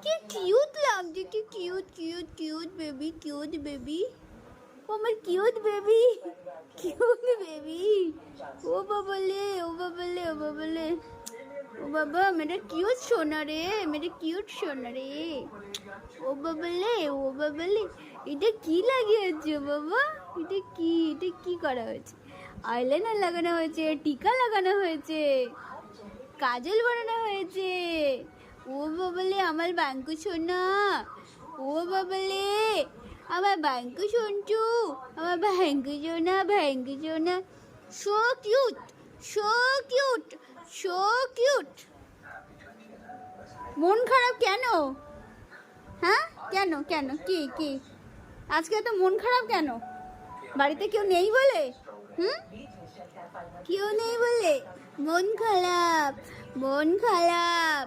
কি কিউট লাগছে, কি cute cute cute baby, cute baby, ও আমার কিউট বেবি, কিউট বেবি। ও বাবালে, ও বাবালে, ও বাবালে, ও বাবা মেরা কিউট সোনা রে, মেরা কিউট সোনা রে। ও বাবালে, ও বাবালে, এটা কি লাগিয়েছো বাবা? এটা কি, এটা কি করা হয়েছে? আইলাইনার লাগানো হয়েছে, টিকা লাগানো হয়েছে, কাজল বানানো হয়েছে। ও বাবালে আমার বাঙ্কু সোনা, ও বাবালে আমার বাঙ্কু সন্টু, আমার ভাঙ্কু সোনা, ভাঙ্কু সোনা। So cute, so cute, so cute. মন খারাপ কেন? হ্যাঁ কেন কেন, কি কি আজকে তো মন খারাপ কেন? বাড়িতে কেউ নেই বলে? কেউ নেই বলে মন খারাপ, মন খারাপ,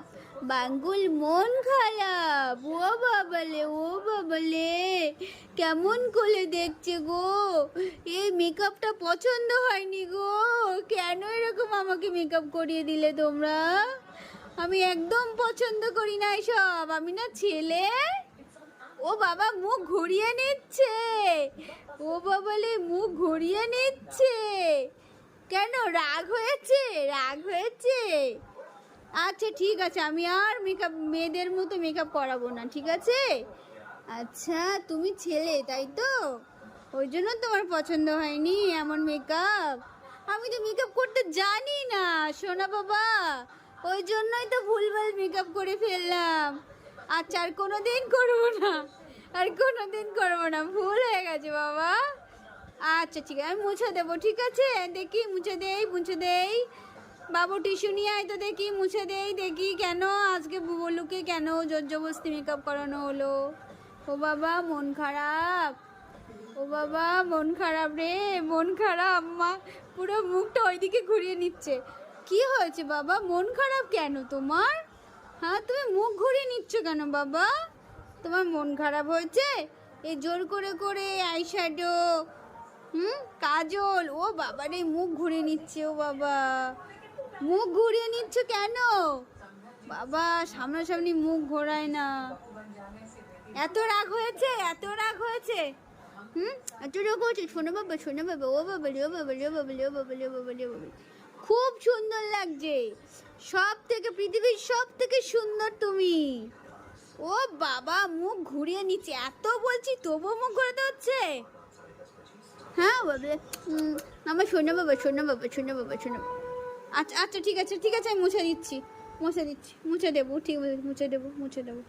বাঙ্গুল মন খারাপ। ও বাবালে, ও বাবালে, কেমন করে দেখছে গো? এই মেকআপটা পছন্দ হয়নি গো, কেন এরকম আমাকে মেকআপ করিয়ে দিলে তোমরা? আমি একদম পছন্দ করি না এসব, আমি না ছেলে। ও বাবা মুখ ঘুরিয়ে নিচ্ছে, ও বাবালে মুখ ঘুরিয়ে নিচ্ছে কেন? রাগ হয়েছে, রাগ হয়েছে। আচ্ছা ঠিক আছে, আমি আর মেকআপ মেয়েদের মতো মেকআপ করাবো না, ঠিক আছে? আচ্ছা তুমি ছেলে তাই তো, ওই জন্য তোমার পছন্দ হয়নি এমন মেকআপ। আমি তো মেকআপ করতে জানি না সোনা বাবা, ওই জন্যই তো ভুলভাল মেকআপ করে ফেললাম। আচ্ছা আর কোনো দিন করবো না, আর কোনো দিন করবো না, ভুল হয়ে গেছে বাবা। আচ্ছা ঠিক আছে, আমি মুছে দেবো, ঠিক আছে? দেখি মুছে দেই, মুছে দেই। বাবু টিস্যু নিয়ে আয় তো দেখি, মুছে দেই দেখি। কেন আজকে বলুকে কেন জোর জবরদস্তি মেকআপ করানো হলো? ও বাবা মন খারাপ, ও বাবা মন খারাপ রে, মন খারাপ। মা পুরো মুখটা ওইদিকে ঘুরিয়ে নিচ্ছে। কি হয়েছে বাবা, মন খারাপ কেন তোমার? হ্যাঁ তুমি মুখ ঘুরিয়ে নিচ্ছ কেন বাবা? তোমার মন খারাপ হয়েছে? এই জোর করে করে আইশ্যাডো, কাজল, ও বাবা রে মুখ ঘুরিয়ে নিচ্ছে। ও বাবা মুখ ঘুরিয়ে নিচ্ছ কেন বাবা? সামনাসামনি মুখ ঘোরায় না। এত রাগ হয়েছে, এত রাগ হয়েছে, এত রাগ হয়েছে। শোনো বাবা, শোনো বাবা, ও বাবা রে, ও বাবা রে, ও বাবা রে, ও বাবা রে, ও বাবা রে, ও বাবা রে। খুব সুন্দর লাগছে, সব থেকে পৃথিবীর সব থেকে সুন্দর তুমি। ও বাবা মুখ ঘুরিয়ে নিচ্ছে, এত বলছি তবুও মুখ ঘোরাতে হচ্ছে। হ্যাঁ বাবা, আমার শোনো বাবা, শোনো বাবা, শোনো বাবা, শোনো। আচ্ছা আচ্ছা ঠিক আছে, ঠিক আছে, আমি মুছে দিচ্ছি, মুছে দিচ্ছি, মুছে দেবো, ঠিক আছে মুছে দেবো, মুছে দেবো।